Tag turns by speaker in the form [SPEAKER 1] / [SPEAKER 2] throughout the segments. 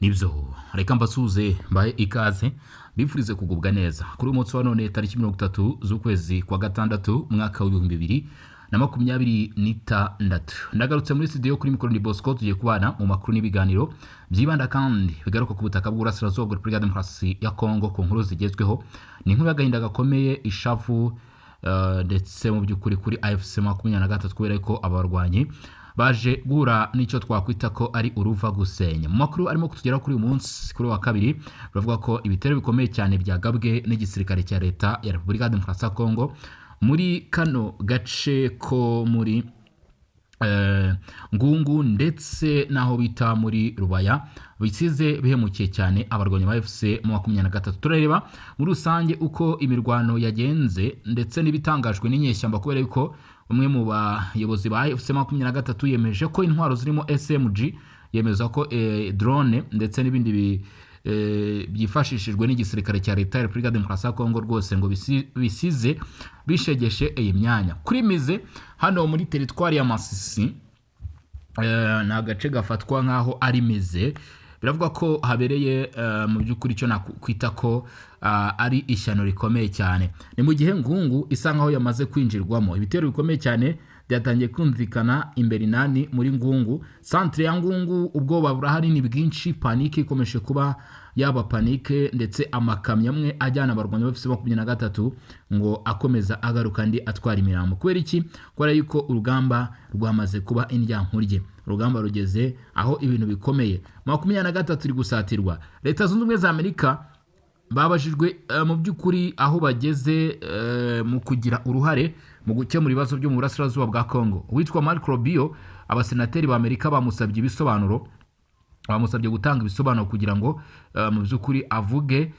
[SPEAKER 1] nibyo reka mbasuze mbaye ikaze bifurize kugubwa neza kuri umunsi wa none tariki 30 z'ukwezi kwa gatandatu mwaka wa 2026 ndagarutse muri studio kuri mikoro ni Bosco tugiye kubana mu makuru n'ibiganiro byibanda kandi bigaruka ku butaka bw'Urasirazuba bwa Repubulika Demokarasi ya Kongo ku nkuru zigezweho ni inkuru y'agahinda gakomeye ishavu ndetse mu by'ukuri kuri AFC 23 kubera ko abarwanyi baje gura nicyo twakwita ko ari uruva gusenya. Mu makuru arimo kutugera kuri uyu munsi kuri wa kabiri bavuga ko ibitero bikomeye cyane byagabwe n'igisirikare cya leta ya Repubulika Demokarasi ya Kongo muri kano gace ko muri Ngungu ndetse naho bita muri Rubaya bisize bihemukiye cyane abarwanyi ba FC 23. Turareba muri rusange uko imirwano yagenze ndetse n'ibitangajwe n'inyeshyamba kubera yuko umwe mu bayobozi ba FC 23 yemeje ko intwaro zirimo SMG, yemeza ko drone ndetse n'ibindi byifashishijwe n'igisirikare cya leta ya Repubulika Demokarasi ya Kongo rwose ngo bisize bishegeshe iyi myanya. Kuri mize hano muri teritwari ya Masisi na gace gafatwa nkaho ari mize, biravuga ko habereye mu by'ukuri cyo nakwita ko ari ishyano rikomeye cyane. Ni mu gihe Ngungu isa nkaho yamaze kwinjirwamo, ibitero bikomeye cyane byatangiye kumvikana imbere nani muri Ngungu. Centre ya Ngungu ubwoba burahari ni bwinshi, panike ikomeje kuba yaba panike ndetse amakamyo amwe ajyana abarwanyi ba FC 23 ngo akomeza agaruka ndi atwara imirambo. Kubera iki? Kubera yuko urugamba rwamaze kuba indyankurye, urugamba rugeze aho ibintu bikomeye. 23 iri gusatirwa. Leta zunze ubumwe za Amerika babajijwe mu by'ukuri aho bageze mu kugira uruhare mu gukemura ibibazo byo mu Burasirazuba bwa Kongo. Witwa Marco Rubio, abasenateri ba Amerika bamusabye ibisobanuro, bamusabye gutanga ibisobanuro kugira ngo mu by'ukuri avuge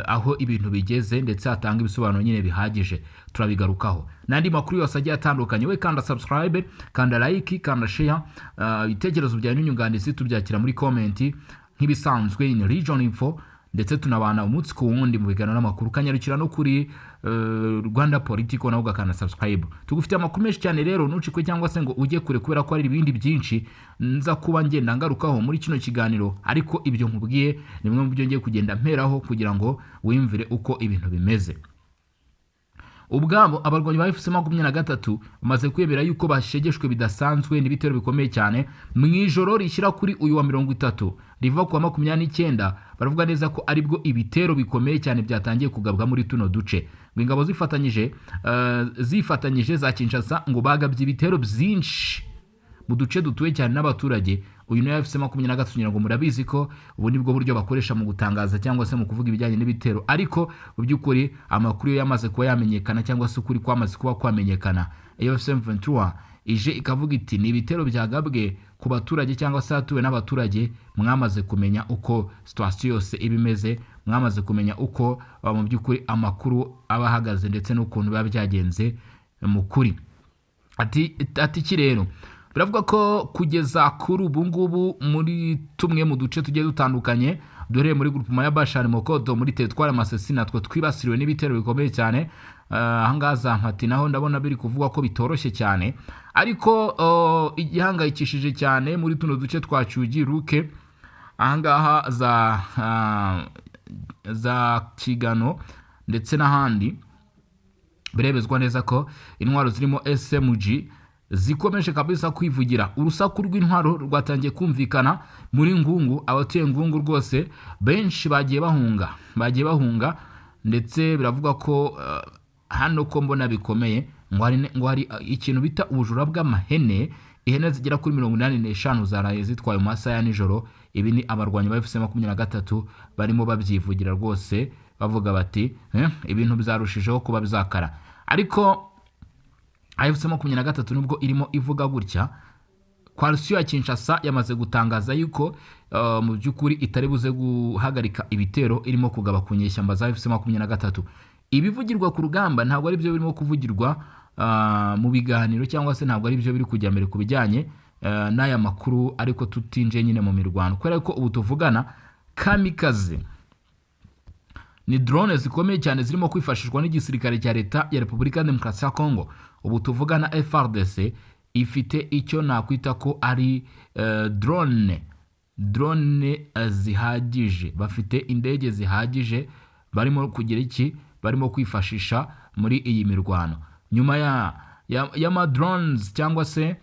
[SPEAKER 1] aho ibintu bigeze ndetse atanga ibisobanuro nyine bihagije. Turabigarukaho nandi makuru yose agiye atandukanye. We kanda subscribe, kanda like, kanda share, ibitekerezo bya n'inyunganizi tubyakira muri comment nk'ibisanzwe in Region Info, ndetse tunabana umunsi ku wundi mu biganiro n'amakuru. Kanyarukira no kuri Rwanda Politico naho gakana subscribe. Tugufite amakuru menshi cyane rero nucikwe cyangwa se ngo ujye kure kubera ko ari ibindi byinshi nza kuba ngenda ngarukaho muri kino kiganiro, ariko ibyo nkubwiye ni bimwe mu byo ngiye kugenda mperaho kugira ngo wimvire uko ibintu bimeze. Ubwabo abarwanyi ba FC 23 bamaze kwemera yuko bashegeshwe bidasanzwe n'ibitero bikomeye cyane mu ijoro rishyira kuri uyu wa 30 riva ku wa 29. Baravuga neza ko aribwo ibitero bikomeye cyane byatangiye kugabwa muri tuno duce. Ingabo zifatanyije za Kinshasa ngo bagabye ibitero byinshi mu duce dutuwe cyane n'abaturage. Uyu ni FC 23 ngo murabizi ko ubu nibwo buryo bakoresha mu gutangaza cyangwa se mu kuvuga ibijyanye n'ibitero, ariko mu by'ukuri amakuru yamaze kuba yamenyekana cyangwa se ukuri kwamaze kuba kwamenyekana. FC 23 ije ikavuga iti ni ibitero byagabwe ku baturage cyangwa se atuwe n'abaturage. Mwamaze kumenya uko situation yose ibimeze, mwamaze kumenya uko mu by'ukuri amakuru abahagaze ndetse n'ukuntu biba byagenze mu kuri. Ati kirero biravuga ko kugeza kuri ubu ngubu muri tumwe mu duce tugiye dutandukanye, dore muri groupement ya Bashari Mokoto muri teritwari Masisi natwe twibasiriwe n'ibitero bikomeye cyane. Ahangaza mpati naho ndabona biri kuvugwa ko bitoroshye cyane, ariko igihangayikishije cyane muri tuno duce twa Cyugi, Ruke, ahangaha za Kigano ndetse n'ahandi, birebezwa neza ko intwaro zirimo SMG zikomeje kabisa kwivugira. Urusaku rw'intwaro rwatangiye kumvikana muri Ngungu. Abatuye Ngungu rwose benshi bagiye bahunga ndetse biravuga ko hano ko mbona bikomeye ngo hari ikintu bita ubujura bw'amahene. Ihene zigera kuri 85 zaraye zitwaye mu masaha ya nijoro. Ibi ni abarwanyi ba FC 23 barimo babyivugira rwose bavuga bati ibintu bizarushijeho kuba bizakara. Ariko AFC 23 nubwo irimo ivuga gutya, Coalition ya Kinshasa yamaze gutangaza yuko mu by'ukuri itari buze guhagarika ibitero irimo kugaba ku nyeshyamba za AFC 23. Ibivugirwa ku rugamba ntabwo ari byo birimo kuvugirwa mu biganiro cyangwa se ntabwo ari byo biri kujya mbere ku bijyanye n'aya makuru, ariko tutinje nyine mu mirwano kubera ko ubu tuvugana kamikaze ni drone zikomeye cyane zirimo kwifashishwa n'igisirikare cya leta ya Repubulika Demokarasi ya Kongo. Ubu tuvugana FARDC ifite icyo nakwita ko ari drone drone zihagije, bafite indege zihagije barimo kugira iki, barimo kwifashisha muri iyi mirwano. Nyuma y'ama drones cyangwa se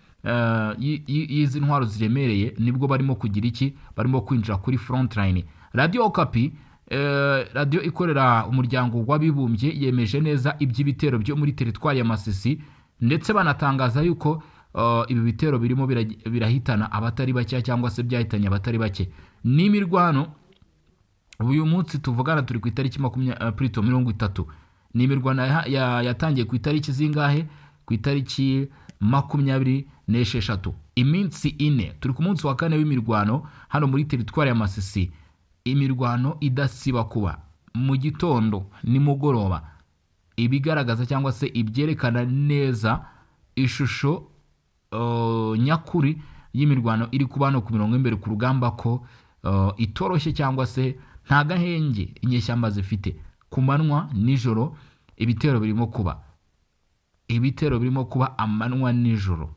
[SPEAKER 1] y'izi ntwaro ziremereye nibwo barimo kugira iki, barimo kwinjira kuri frontline. Radio Okapi, radio ikorera umuryango w'abibumbye, yemeje neza iby'ibitero byo muri teritwari ya Masisi, ndetse banatangaza yuko ibi bitero birimo birahitana abatari bake cyangwa se byahitanye abatari bake. N'imirwano uyu munsi tuvugana turi ku itariki 30. Ni imirwano yatangiye ku itariki zingahe? Ku itariki 26. Iminsi 4 turi ku munsi wa 4 w'imirwano hano muri teritwari ya Masisi. Imirwano idasiba kuba mu gitondo nimugoroba, ibigaragaza cyangwa se ibyerekana neza ishusho nyakuri y'imirwano iri kubano ku mirongo imbere ku rugamba ko itoroshye cyangwa se nta gahenge inyeshyamba zifite. Ku manywa nijoro ibitero birimo kuba amanywa nijoro.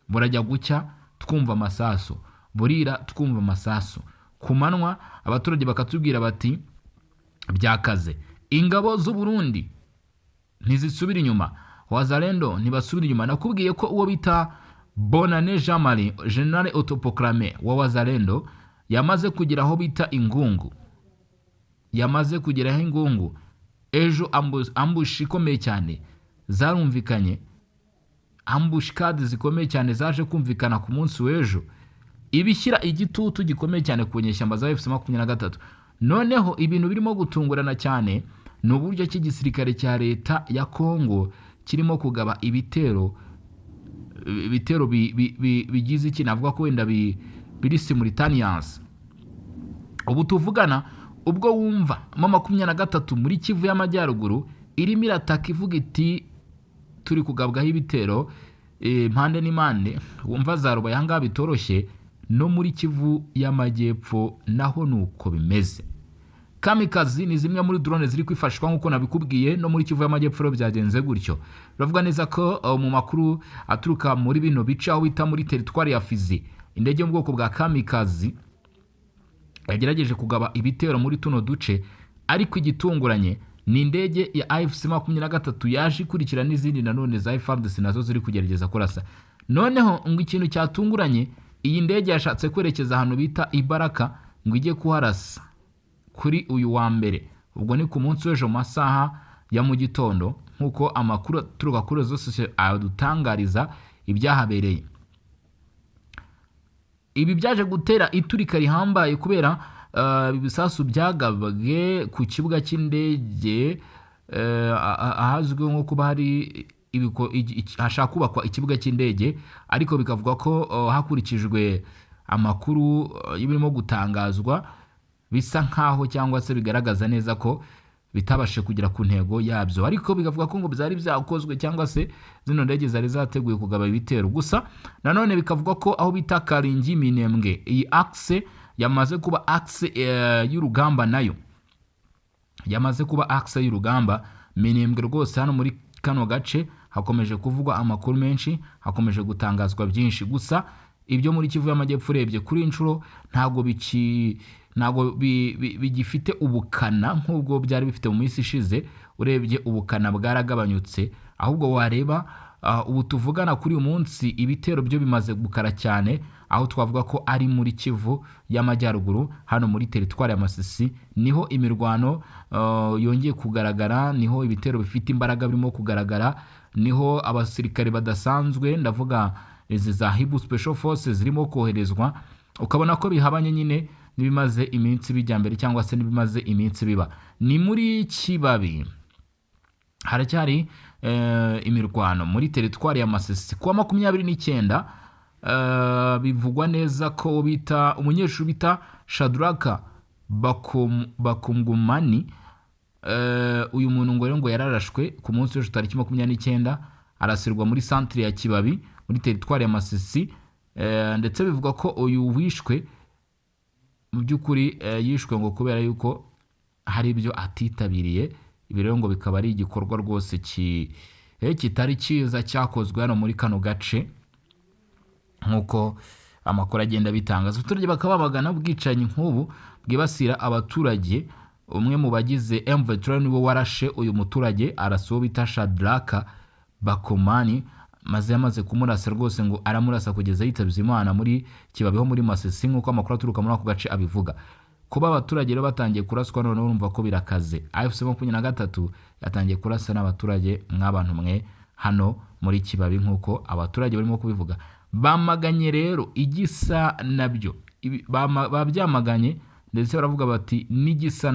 [SPEAKER 1] Burajya gucya twumva amasasu, burira twumva amasasu. Ku manywa abaturage bakatubwira bati byakaze. Ingabo z'u Burundi ntizisubira inyuma, Wazalendo ntibasubira inyuma. Nakubwiye ko uwo bita Bonane Jean Marie, General autoproclamé wa Wazalendo, yamaze kugera aho bita Ingungu. Ejo ambush ikomeye cyane zarumvikanye, ambushkade zikomeye cyane zaje kumvikana ku munsi w'ejo, ibishyira igitutu gikomeye cyane ku nyeshyamba za FC23. Noneho ibintu birimo gutungurana cyane ni uburyo cy'igisirikare cya leta ya Kongo kirimo kugaba ibitero bigize iki, navuga ko wenda biri simultaneous. Ubu tuvugana, ubwo wumva 23 muri Kivu y'Amajyaruguru irimo irataka ivuga iti turi kugabwaho ibitero impande n'impande, wumva za Rubaye ahangaha bitoroshye, no muri Kivu y'Amajyepfo naho nuko bimeze. Kamikazi ni zimwe muri drone ziri kwifashishwa nk'uko nabikubwiye, no muri Kivu y'Amajyepfo byagenze gutyo. Bavuga neza ko mu makuru aturuka muri bino bice aho bita muri teritwari ya Fizi, indege mu bwoko bwa Kamikazi yagerageje kugaba ibitero muri tuno duce, ariko igitunguranye ni indege ya AFC23 yaje ikurikira n'izindi nanone za FARDC nazo ziri kugerageza kurasa. Noneho ngo ikintu cyatunguranye, iyi ndege yashatse kwerekeza ahantu bita Ibaraka ngo ijye kuharasa kuri uyu wa mbere. Ubwo ni ku munsi w'ejo masaha ya mu gitondo, nkuko amakuru turuka kuri zose adutangariza ibyahabereye. Ibi byaje gutera iturika rihambaye kubera ibisasu byagabwe ku kibuga cy'indege ahazwi nko kuba hari hashaka kubakwa ikibuga cy'indege, ariko bikavuga ko hakurikijwe amakuru y'ibirimo gutangazwa bisa nkaho cyangwa se bigaragaza neza ko bitabashe kugera ku ntego yabyo, ariko bigavuga ko ngo byari byakozwe cyangwa se zino ndege zari zateguye kugaba ibitero. Gusa nanone bikavuga ko aho bita Karingi Minembwe, iyi axe yamaze kuba axe y'urugamba, nayo yamaze kuba axe y'urugamba. Minembwe rwose hano muri kano gace hakomeje kuvugwa amakuru menshi, hakomeje gutangazwa byinshi. Gusa ibyo muri Kivu y'Amajyepfo urebye kuri inshuro ntago bigifite ubukana nk'ubwo byari bifite mu minsi ishize. Urebye ubukana bwaragabanyutse, ahubwo wareba ubu tuvugana kuri uyu munsi ibitero byo bimaze gukara cyane, aho twavuga ko ari muri Kivu y'Amajyaruguru hano muri teritwari ya Masisi niho imirwano yongeye kugaragara, niho ibitero bifite imbaraga birimo kugaragara, niho abasirikare badasanzwe ndavuga izi za Hibu Special Forces zirimo koherezwa, ukabona ko bihabanye nyine nibimaze iminsi bijya mbere cyangwa se nibimaze iminsi biba. Ni muri Kibabi haracyari imirwano muri teritwari ya Masisi kuwa 29. Bivugwa neza ko bita umunyeshuri bita Shadraka Bakungumani, uyu muntu ngo yararashwe ku munsi w'ejo tariki 29, arasirwa muri centre ya Kibabi muri teritwari ya Masisi, ndetse bivuga ko uyu wishwe mu by'ukuri yishwe ngo kubera yuko hari ibyo atitabiriye. Ibi rero ngo bikaba ari igikorwa rwose kitari cyiza cyakozwe hano muri kano gace, nkuko amakuru agenda bitangaza. Abaturage bakaba bagana ubwicanyi nk'ubu bwibasira abaturage. Umwe mu bagize M23 niwe warashe uyu muturage arasubo bita Shadraka Bakomani, maze yamaze kumurasa rwose ngo aramurasa kugeza yitabye Imana muri Kibabeho muri Masisi nk'uko amakuru aturuka muri ako gace abivuga. Kuba abaturage rero batangiye kuraswa none urumva ko birakaze. AFC 23 yatangiye kurasa n'abaturage mw'abantu mwe hano muri Kibabi nk'uko abaturage barimo kubivuga. Bamaganye rero igisa nabyo, babyamaganye ndetse baravuga bati n'igisa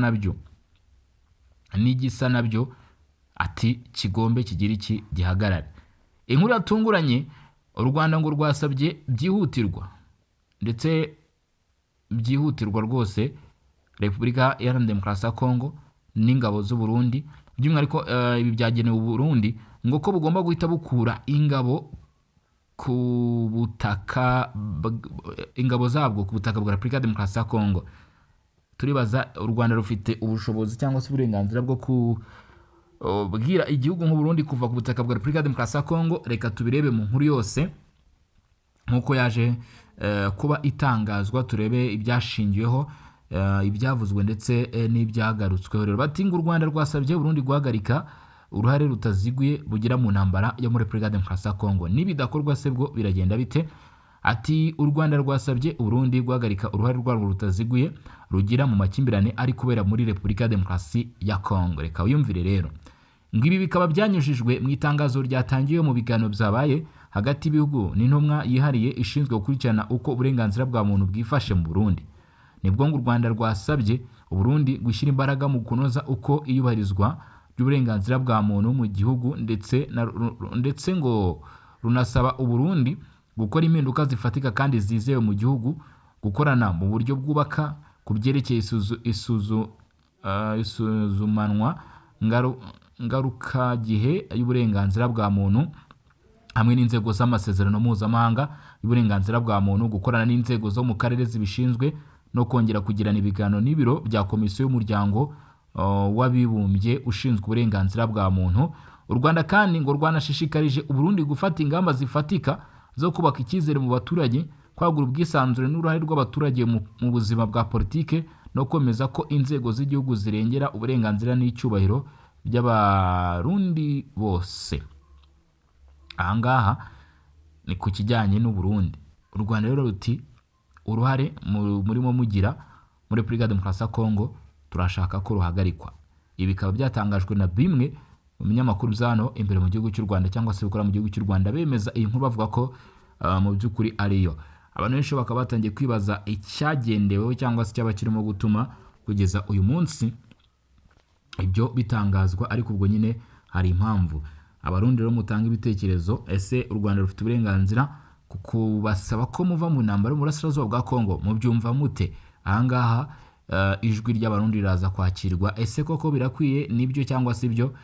[SPEAKER 1] nabyo ati kigombe kigira iki gihagarare. Inkuru yatunguranye, u Rwanda ngo rwasabye byihutirwa rwose Repubulika Iharanira Demokarasi ya Kongo n'ingabo z'u Burundi, by'umwihariko ibi byagenewe u Burundi ngo ko bugomba guhita bukura ingabo zabwo ku butaka bwa Repubulika Demokarasi ya Kongo. Turibaza, u Rwanda rufite ubushobozi cyangwa se uburenganzira bwo kubwira igihugu nk'u Burundi kuva ku butaka bwa Repubulika Demokarasi ya Kongo? Reka tubirebe mu nkuru yose nk'uko yaje kuba itangazwa, turebe ibyashingiweho, ibyavuzwe ndetse n'ibyagarutsweho. Rero bati ngo u Rwanda rwasabye Burundi guhagarika uruhare rutaziguye bugira mu ntambara yo muri Repubulika Demokarasi ya Kongo. Nibidakorwa se bwo biragenda bite? Ati u Rwanda rwasabye Burundi guhagarika uruhare rwarwo rutaziguye rugira mu makimbirane ari kubera muri Repubulika Demokarasi ya Kongo. Reka uyumvire rero. Ngibi bikaba byanyujijwe mu itangazo ryatangiye mu biganiro byabaye hagati y'ibihugu n'intumwa yihariye ishinzwe gukurikirana uko uburenganzira bwa muntu bwifashe mu Burundi. Nibwo ngo u Rwanda rwasabye u Burundi gushyira imbaraga mu kunoza uko iyubahirizwa ry'uburenganzira bwa muntu mu gihugu, ndetse ngo runasaba u Burundi gukora impinduka zifatika kandi zizewe mu gihugu, gukorana mu buryo bwubaka ku byerekeye isuzumanwa ngaruka gihe y'uburenganzira bwa muntu hamwe n'inzego z'amasezerano mpuzamahanga y'uburenganzira bwa muntu, gukorana n'inzego zo mu karere zibishinzwe no kongera kugirana ibiganiro n'ibiro bya komisiyo y'umuryango w'abibumbye ushinzwe uburenganzira bwa muntu. U Rwanda kandi ngo rwanashishikarije u Burundi gufata ingamba zifatika zo kubaka icyizere mu baturage, kwagura ubwisanzure n'uruhare rw'abaturage mu buzima bwa politike, no kwemeza ko inzego z'igihugu zirengera uburenganzira n'icyubahiro by'abarundi bose. Ahangaha ni ku kijyanye n'u Burundi. U Rwanda rero ruti uruhare murimo mugira muri Repubulika Demokarasi ya Kongo turashaka ko ruhagarikwa. Ibi bikaba byatangajwe na bimwe mu binyamakuru byano imbere mu gihugu cy'u Rwanda cyangwa se bikora mu gihugu cy'u Rwanda, bemeza iyi nkuru bavuga ko mu by'ukuri ariyo. Abantu benshi bakaba batangiye kwibaza icyagendeweho cyangwa se cyaba kirimo gutuma kugeza uyu munsi ibyo bitangazwa, ariko ubwo nyine hari impamvu. Abarundi rero mutanga ibitekerezo, ese u Rwanda rufite uburenganzira kubasaba ko muva mu ntambara mu burasirazuba bwa Kongo? Mubyumva mute? Ahangaha ijwi ry'abarundi riraza kwakirwa. Ese koko birakwiye nibyo cyangwa se ibyo?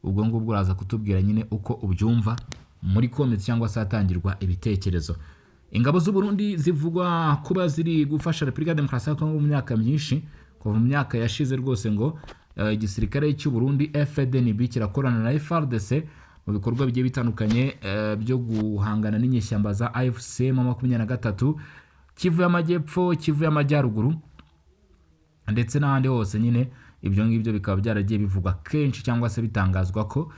[SPEAKER 1] Ubwo ngubwo uraza kutubwira nyine uko ubyumva muri comment cyangwa se hatangirwa ibitekerezo. Ingabo z'u Burundi zivugwa kuba ziri gufasha Repubulika Demokarasi ya Kongo mu myaka myinshi, kuva mu myaka yashize rwose ngo igisirikare cy'u Burundi FDNB kirakorana na FARDC mu bikorwa bigiye bitandukanye byo guhangana n'inyeshyamba za AFC 23, Kivu y'Amajyepfo, Kivu y'Amajyaruguru ndetse n'ahandi hose. Nyine ibyo ngibyo bikaba byaragiye bivugwa kenshi cyangwa se bitangazwa ko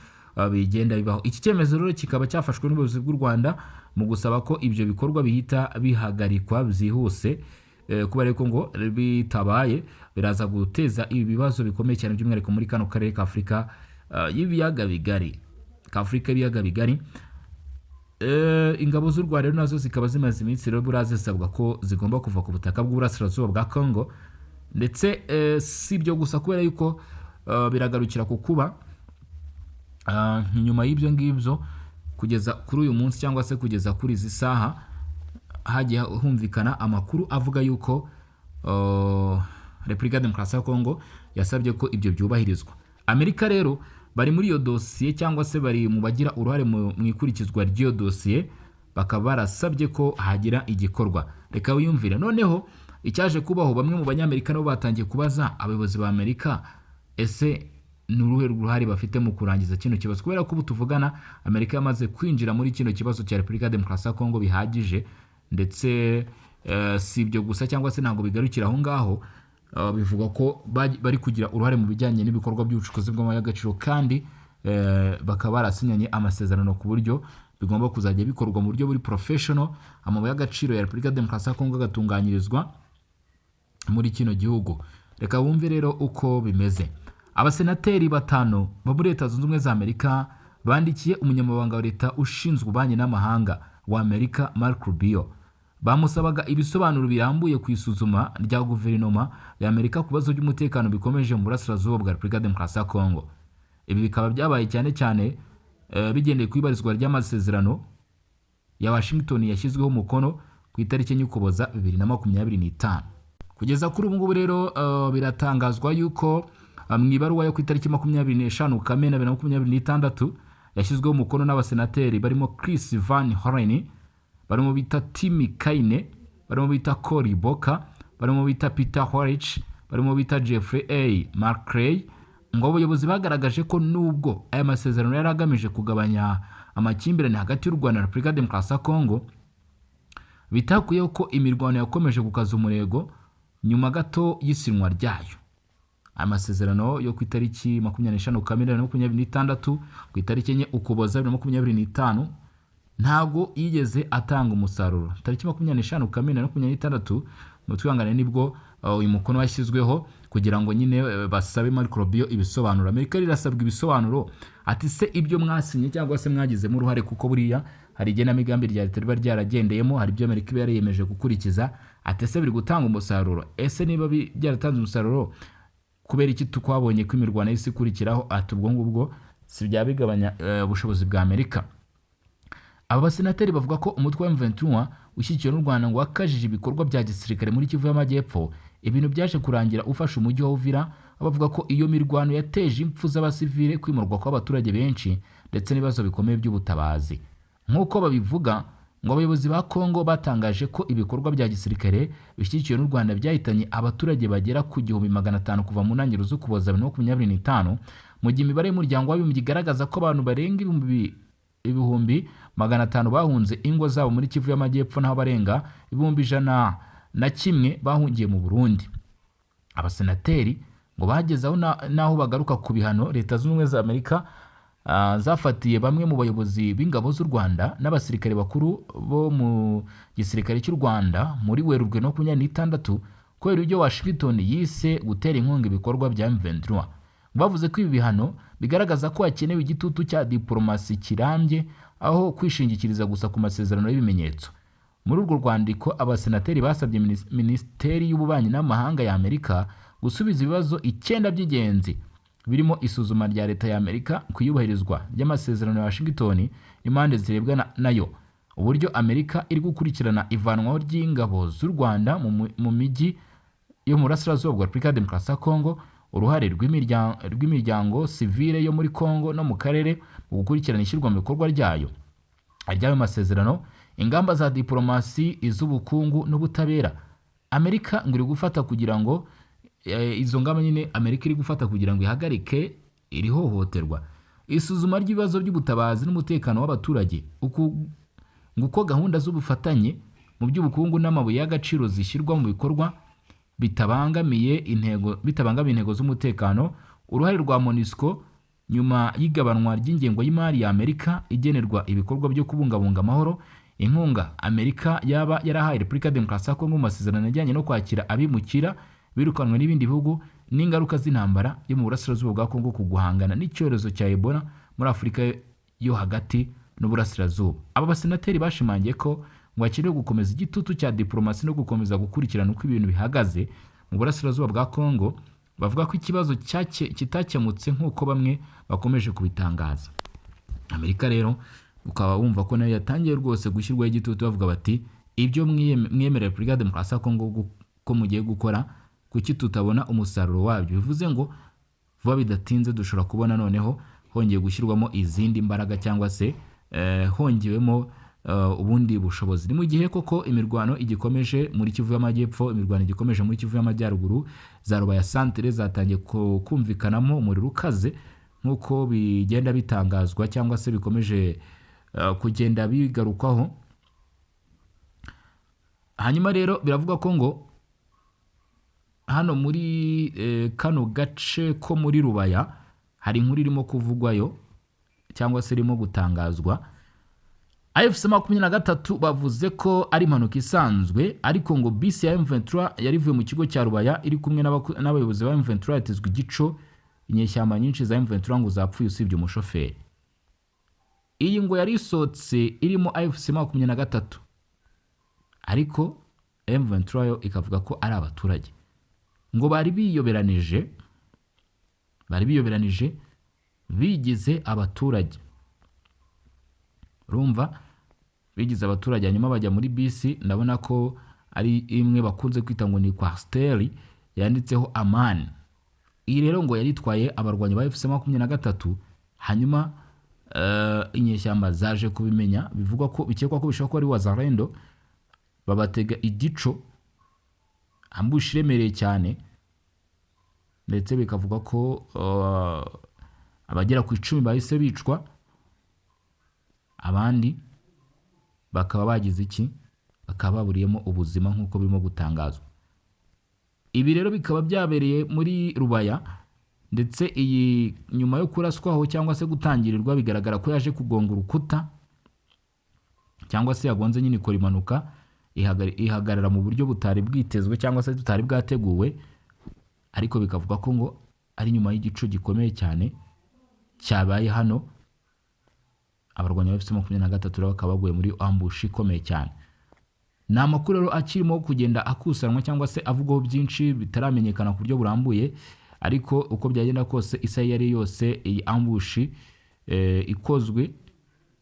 [SPEAKER 1] bigenda bibaho. Iki cyemezo rero kikaba cyafashwe n'ubuyobozi bw'u Rwanda mu gusaba ko ibyo bikorwa bihita bihagarikwa byihuse, kuba ariko ngo bitabaye biraza guteza ibibazo bikomeye cyane by'umwihariko muri kano karere ka Afurika y'ibiyaga bigari. Ingabo z'u Rwanda nazo zikaba zimaze iminsi rero burazisabwa ko zigomba kuva ku butaka bw'uburasirazuba bwa Kongo, ndetse si ibyo gusa kubera yuko biragarukira ku kuba nyuma y'ibyo ngibyo kugeza kuri uyu munsi cyangwa se kugeza kuri izi saha hagiye humvikana amakuru avuga yuko Repubulika Demokarasi ya Kongo yasabye ko ibyo byubahirizwa. Amerika rero bari muri iyo dosiye cyangwa se bari mu bagira uruhare mu ikurikizwa ry'iyo dosiye, bakaba barasabye ko hagira igikorwa. Reka wiyumvire noneho icyaje kubaho, bamwe mu banyamerika nabo batangiye kubaza abayobozi ba Amerika, ese ni uruhe ruhare bafite mu kurangiza kino kibazo, kubera ko ubu tuvugana Amerika yamaze kwinjira muri kino kibazo cya Repubulika Demokarasi ya Kongo bihagije, ndetse si ibyo gusa cyangwa se ntabwo bigarukira aho ngaho. Bivuga ko bari kugira uruhare mu bijyanye n'ibikorwa by'ubucukuzi bw'amabuye y'agaciro, kandi bakaba barasinyanye amasezerano ku buryo bigomba kuzajya bikorwa mu buryo buri professional. Amabuye y'agaciro ya Repubulika Demokarasi ya Kongo agatunganyirizwa muri kino gihugu. Reka wumve rero uko bimeze. Abasenateri batanu bo muri Leta Zunze Ubumwe za Amerika bandikiye umunyamabanga wa leta ushinzwe ububanyi n'amahanga wa Amerika Marco Rubio, bamusabaga ibisobanuro birambuye ku isuzuma rya guverinoma ya Amerika ku bibazo by'umutekano bikomeje mu burasirazuba bwa Repubulika Demokarasi ya Kongo. Ibi bikaba byabaye cyane cyane bigendeye ku ibarizwa ry'amasezerano ya Washington yashyizweho umukono ku itariki y'Ukuboza 2025. Kugeza kuri ubu ngubu rero biratangazwa yuko mu ibaruwa yo ku itariki 25 Kamena 2026 yashyizweho umukono n'abasenateri barimo Chris Van Hollen, barimo bita Tim Kaine, barimo bita Cory Booker, barimo bita Peter Horich, barimo bita Jeffrey A. McCray, ngo abayobozi bagaragaje ko nubwo aya masezerano yari agamije kugabanya amakimbirane hagati y'u Rwanda na Repubulika Demokarasi ya Kongo, bitakuyeho ko imirwano yakomeje gukaza umurego nyuma gato y'isinwa ryayo. Amasezerano yo ku itariki 25 Kamena 2026 ku itariki enye Ukuboza 2025 ntago yigeze atanga umusaruro. Tariki 25 Kamena 2026 mutwangane nibwo uyu mukono washyizweho kugira ngo nyine basabe Marco Rubio ibisobanuro. Amerika rirasabwa ibisobanuro ati se ibyo mwasinye cyangwa se mwagize mu ruhare, kuko buriya hari igenamigambi rya leta riba ryaragendeyemo, hari ibyo Amerika iba yariyemeje gukurikiza. Ati se biri gutanga umusaruro? Ese niba byaratanze umusaruro, kubera iki tukwabonye ko imirwano y'isi ikurikiraho? Ati ubwo ngubwo si byabigabanya ubushobozi bwa Amerika. Aba basenateri bavuga ko umutwe wa M23 ushyigikiwe n'u Rwanda ngo wakajije ibikorwa bya gisirikare muri Kivu y'Amajyepfo, ibintu byaje kurangira ufashe umujyi wa Uvira. Abavuga ko iyo mirwano yateje impfu z'abasivile, kwimurwa kw'abaturage benshi ndetse n'ibibazo bikomeye by'ubutabazi. Nk'uko babivuga, ngo abayobozi ba Kongo batangaje ko ibikorwa bya gisirikare bishyigikiwe n'u Rwanda byahitanye abaturage bagera ku 1500 kuva mu ntangiriro z'Ukuboza 2025, mu gihe imibare y'umuryango w'abibumbye igaragaza ko abantu barenga 500 bahunze ingo zabo muri Kivu y'Amajyepfo, naho barenga 101 bahungiye mu Burundi. Abasenateri ngo bagezaho naho bagaruka ku bihano Leta Zunze Ubumwe za Amerika zafatiye bamwe mu bayobozi b'ingabo z'u Rwanda n'abasirikare bakuru bo mu gisirikare cy'u Rwanda muri Werurwe 2026 kubera ibyo Washington yise gutera inkunga ibikorwa bya M23. Bavuze ko ibi bihano bigaragaza ko hakenewe igitutu cya diplomasi kirambye aho kwishingikiriza gusa ku masezerano y'ibimenyetso. Muri urwo rwandiko, abasenateri basabye Minisiteri y'Ububanyi n'Amahanga ya Amerika gusubiza ibibazo 9 by'ingenzi birimo isuzuma rya leta ya Amerika ku iyubahirizwa ry'amasezerano ya Washington impande zirebwa nayo, uburyo Amerika iri gukurikirana ivanwaho ry'ingabo z'u Rwanda mu mijyi yo mu burasirazuba bwa Repubulika Demokarasi ya Kongo, uruhare rw'imiryango civile yo muri Kongo no mu karere mu gukurikirana ishyirwa mu bikorwa ryayo ry'ayo masezerano, ingamba za diplomasi, iz'ubukungu n'ubutabera Amerika ngo iri gufata kugira ngo izo ngamba nyine Amerika iri gufata kugira ngo ihagarike iri hohoterwa. Isuzuma ry'ibibazo by'ubutabazi n'umutekano w'abaturage, uko gahunda z'ubufatanye mu by'ubukungu n'amabuye y'agaciro zishyirwa mu bikorwa bitabangamiye intego z'umutekano, uruhare rwa MONUSCO nyuma y'igabanwa ry'ingengo y'imari ya Amerika igenerwa ibikorwa byo kubungabunga amahoro, inkunga Amerika yaba yarahaye Repubulika Demokarasi ya Kongo mu masezerano ajyanye no kwakira abimukira birukanwe n'ibindi bihugu, n'ingaruka z'intambara yo mu burasirazuba bwa Kongo ku guhangana n'icyorezo cya Ebola muri Afurika yo hagati n'uburasirazuba. Aba basenateri bashimangiye ko ngo hakenewe gukomeza igitutu cya diplomasi no gukomeza gukurikirana uko ibintu bihagaze mu burasirazuba bwa Kongo. Bavuga ko ikibazo kitakemutse nk'uko bamwe bakomeje kubitangaza. Amerika rero ukaba wumva ko nayo yatangiye rwose gushyirwaho igitutu, bavuga bati ibyo mwemerera Repubulika Demokarasi ya Kongo ko mugiye gukora, kuki tutabona umusaruro wabyo? Bivuze ngo vuba bidatinze dushobora kubona noneho hongeye gushyirwamo izindi mbaraga cyangwa se hongewemo ubundi bushobozi. Ni mu gihe koko imirwano igikomeje muri Kivu y'Amajyepfo, imirwano igikomeje muri Kivu y'Amajyaruguru, za Rubaya Centre zatangiye kumvikanamo umuriro ukaze nk'uko bigenda bitangazwa cyangwa se bikomeje kugenda bigarukwaho. hanyuma rero biravuga ko ngo hano muri kano gace ko muri Rubaya hari inkuru irimo kuvugwayo cyangwa se irimo gutangazwa. AFC 23 bavuze ko ari impanuka isanzwe, ariko ngo bisi ya M23 yarivuye mu kigo cya Rubaya iri kumwe n'abayobozi ba M23 yatezwe igico. Inyeshyamba nyinshi za M23 ngo zapfuye usibye umushoferi. Iyi ngo yari isotse irimo AFC 23, ariko M23 yo ikavuga ko ari abaturage ngo bari biyoberanije bigize abaturage. Urumva, bigize abaturage hanyuma bajya muri bisi. Ndabona ko ari imwe bakunze kwita ngo ni Coaster yanditseho Amani. Iyi rero ngo yaritwaye abarwanyi ba AFC 23, hanyuma inyeshyamba zaje kubimenya, bivugwa ko bikekwa ko bishobora ko ari Wazalendo, babatega igico, ambush iremereye cyane, ndetse bikavuga ko abagera ku 10 bahise bicwa, abandi bakaba bagize iki, bakaba baburiyemo ubuzima nk'uko birimo gutangazwa. Ibi rero bikaba byabereye muri Rubaya, ndetse iyi nyuma yo kuraswaho cyangwa se gutangirirwa bigaragara ko yaje kugonga urukuta, cyangwa se yagonze nyine ikora impanuka ihagarara mu buryo butari bwitezwe cyangwa se tutari bwateguwe, ariko bikavuga ko ngo ari nyuma y'igico gikomeye cyane cyabaye hano. Abarwanyi ba AFC 23 bakaba baguye muri ambush ikomeye cyane. Ni amakuru rero akirimo kugenda akusanwa cyangwa se avugwaho byinshi bitaramenyekana ku buryo burambuye, ariko uko byagenda kose isaha yari yose iyi ambush ikozwe,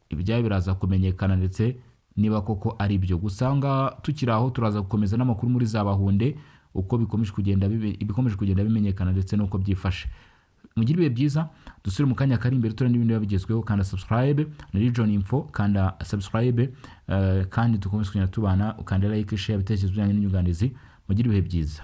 [SPEAKER 1] ibyayo biraza kumenyekana ndetse niba koko ari byo. Gusanga tukiraho turaza gukomeza n'amakuru muri Zabahunde uko bikomeje kugenda bimenyekana ndetse nuko byifashe. Mugire ibihe byiza, dusubire mu kanya kari imbere tura n'ibindi babigezweho. Kanda subscribe na Region Info, kanda subscribe kandi dukomeze kugenda tubana, ukanda like, share ibitekerezo byanyu n'inyunganizi. Mugire ibihe byiza.